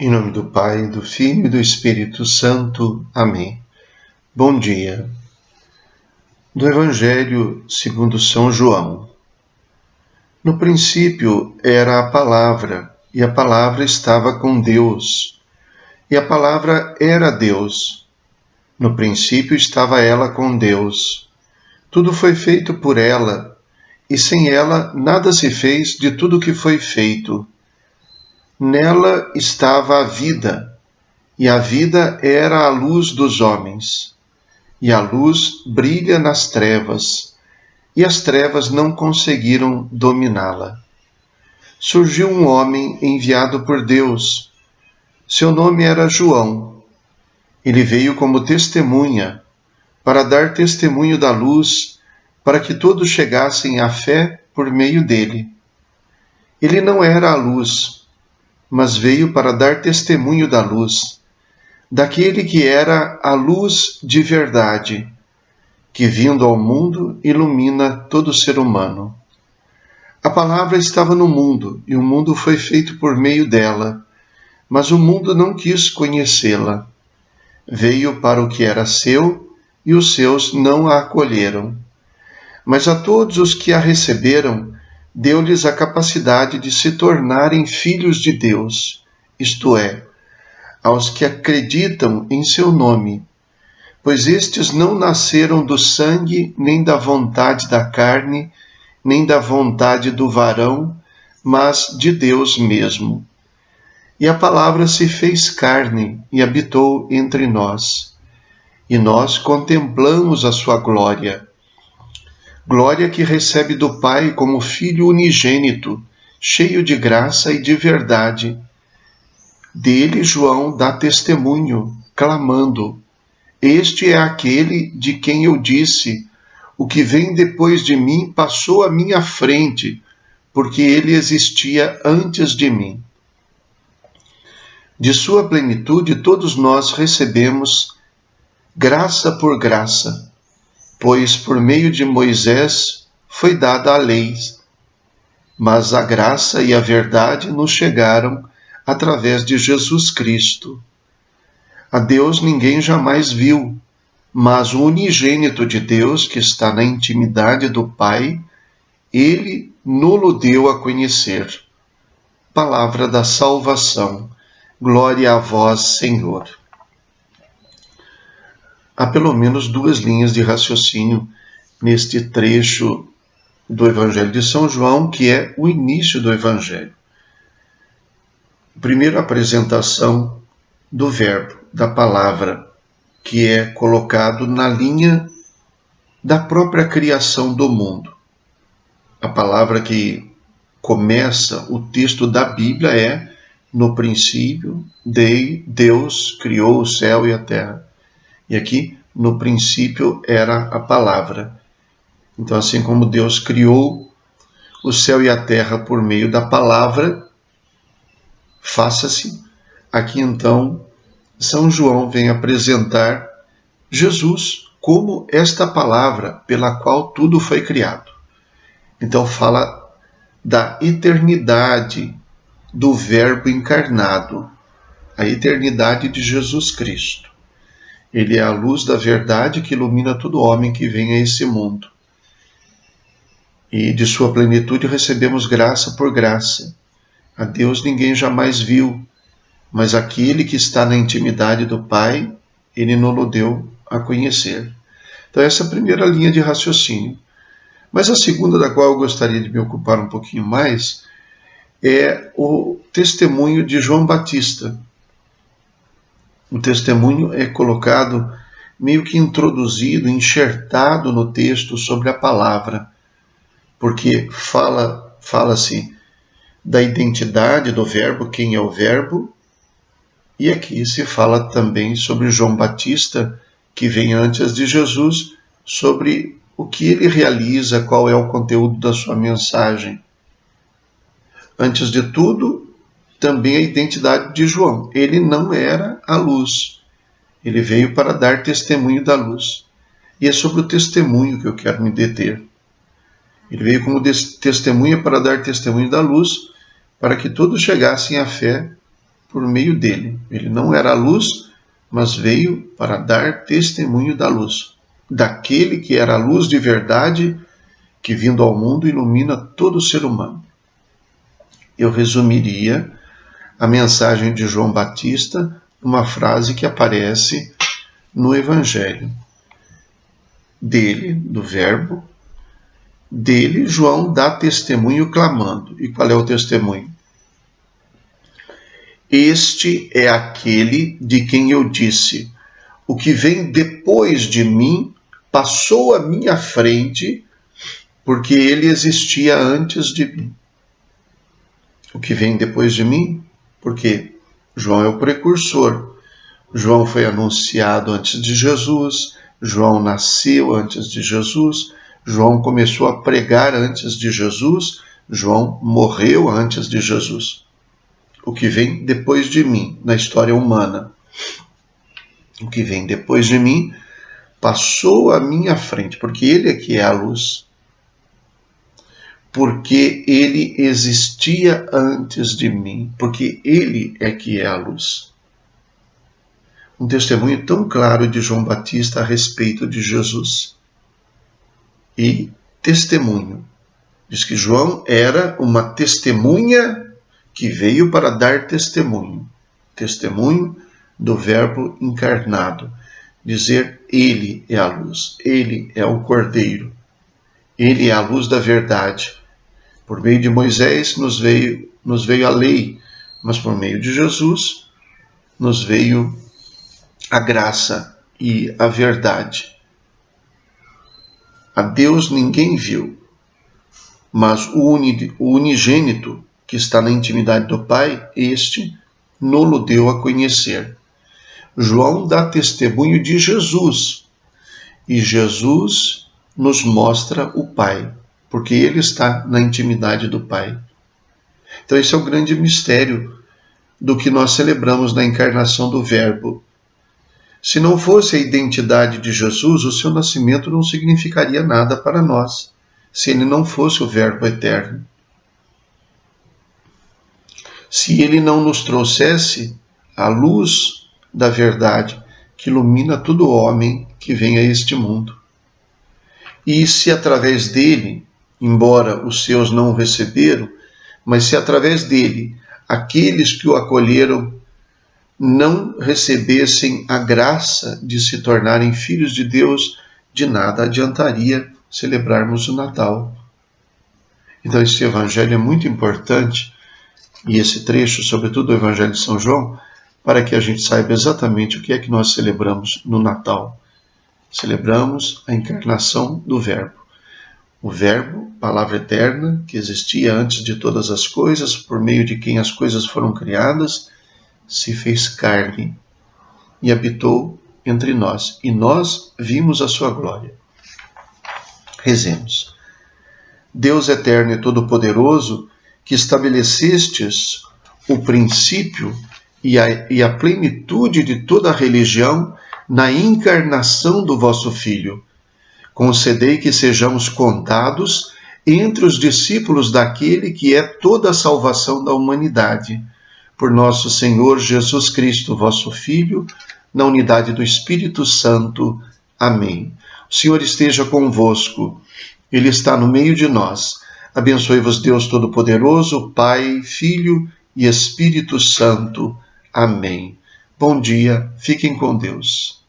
Em nome do Pai, do Filho e do Espírito Santo. Amém. Bom dia. Do Evangelho segundo São João. No princípio era a Palavra, e a Palavra estava com Deus, e a Palavra era Deus. No princípio estava ela com Deus. Tudo foi feito por ela, e sem ela nada se fez de tudo que foi feito. Nela estava a vida, e a vida era a luz dos homens. E a luz brilha nas trevas, e as trevas não conseguiram dominá-la. Surgiu um homem enviado por Deus. Seu nome era João. Ele veio como testemunha, para dar testemunho da luz, para que todos chegassem à fé por meio dele. Ele não era a luz, mas veio para dar testemunho da luz, daquele que era a luz de verdade, que vindo ao mundo ilumina todo ser humano. A palavra estava no mundo, e o mundo foi feito por meio dela, mas o mundo não quis conhecê-la. Veio para o que era seu, e os seus não a acolheram. Mas a todos os que a receberam, deu-lhes a capacidade de se tornarem filhos de Deus, isto é, aos que acreditam em seu nome, pois estes não nasceram do sangue, nem da vontade da carne, nem da vontade do varão, mas de Deus mesmo. E a palavra se fez carne e habitou entre nós. E nós contemplamos a sua glória. Glória que recebe do Pai como Filho unigênito, cheio de graça e de verdade. Dele João dá testemunho, clamando: Este é aquele de quem eu disse: o que vem depois de mim passou à minha frente, porque ele existia antes de mim. De sua plenitude todos nós recebemos graça por graça, pois por meio de Moisés foi dada a lei, mas a graça e a verdade nos chegaram através de Jesus Cristo. A Deus ninguém jamais viu, mas o unigênito de Deus, que está na intimidade do Pai, ele nos-lo deu a conhecer. Palavra da salvação. Glória a vós, Senhor. Há pelo menos duas linhas de raciocínio neste trecho do Evangelho de São João, que é o início do Evangelho. Primeiro, a apresentação do verbo, da palavra, que é colocado na linha da própria criação do mundo. A palavra que começa o texto da Bíblia é: no princípio, Deus criou o céu e a terra. E aqui, no princípio, era a palavra. Então, assim como Deus criou o céu e a terra por meio da palavra, faça-se. Aqui, então, São João vem apresentar Jesus como esta palavra pela qual tudo foi criado. Então fala da eternidade do Verbo encarnado, a eternidade de Jesus Cristo. Ele é a luz da verdade que ilumina todo homem que vem a esse mundo. E de sua plenitude recebemos graça por graça. A Deus ninguém jamais viu, mas aquele que está na intimidade do Pai, ele nos deu a conhecer. Então essa é a primeira linha de raciocínio. Mas a segunda, da qual eu gostaria de me ocupar um pouquinho mais, é o testemunho de João Batista. O testemunho é colocado meio que introduzido, enxertado no texto sobre a palavra, porque fala-se da identidade do verbo, quem é o verbo, e aqui se fala também sobre João Batista, que vem antes de Jesus, sobre o que ele realiza, qual é o conteúdo da sua mensagem. Antes de tudo, também a identidade de João. Ele não era a luz. Ele veio para dar testemunho da luz. E é sobre o testemunho que eu quero me deter. Ele veio como testemunha para dar testemunho da luz, para que todos chegassem à fé por meio dele. Ele não era a luz, mas veio para dar testemunho da luz, daquele que era a luz de verdade, que vindo ao mundo ilumina todo ser humano. Eu resumiria a mensagem de João Batista numa frase que aparece no Evangelho. Dele, do Verbo, dele João dá testemunho clamando. E qual é o testemunho? Este é aquele de quem eu disse: o que vem depois de mim passou à minha frente, porque ele existia antes de mim. O que vem depois de mim? Porque João é o precursor. João foi anunciado antes de Jesus, João nasceu antes de Jesus, João começou a pregar antes de Jesus, João morreu antes de Jesus. O que vem depois de mim, na história humana, o que vem depois de mim passou à minha frente, porque ele é que é a luz. Porque ele existia antes de mim, porque ele é que é a luz. Um testemunho tão claro de João Batista a respeito de Jesus. E testemunho. Diz que João era uma testemunha que veio para dar testemunho. Testemunho do Verbo encarnado. Dizer, ele é a luz, ele é o Cordeiro, ele é a luz da verdade. Por meio de Moisés nos veio a lei, mas por meio de Jesus nos veio a graça e a verdade. A Deus ninguém viu, mas o unigênito que está na intimidade do Pai, este nos deu a conhecer. João dá testemunho de Jesus, e Jesus nos mostra o Pai, porque ele está na intimidade do Pai. Então esse é o grande mistério do que nós celebramos na encarnação do Verbo. Se não fosse a identidade de Jesus, o seu nascimento não significaria nada para nós, se ele não fosse o Verbo eterno. Se ele não nos trouxesse a luz da verdade que ilumina todo homem que vem a este mundo. E se através dele, embora os seus não o receberam, mas se através dele aqueles que o acolheram não recebessem a graça de se tornarem filhos de Deus, de nada adiantaria celebrarmos o Natal. Então esse evangelho é muito importante, e esse trecho, sobretudo o Evangelho de São João, para que a gente saiba exatamente o que é que nós celebramos no Natal. Celebramos a encarnação do Verbo. O Verbo, palavra eterna, que existia antes de todas as coisas, por meio de quem as coisas foram criadas, se fez carne e habitou entre nós, e nós vimos a sua glória. Rezemos. Deus eterno e todo-poderoso, que estabelecestes o princípio e a plenitude de toda a religião na encarnação do vosso Filho, concedei que sejamos contados entre os discípulos daquele que é toda a salvação da humanidade, por nosso Senhor Jesus Cristo, vosso Filho, na unidade do Espírito Santo. Amém. O Senhor esteja convosco, Ele está no meio de nós. Abençoe-vos Deus Todo-Poderoso, Pai, Filho e Espírito Santo. Amém. Bom dia, fiquem com Deus.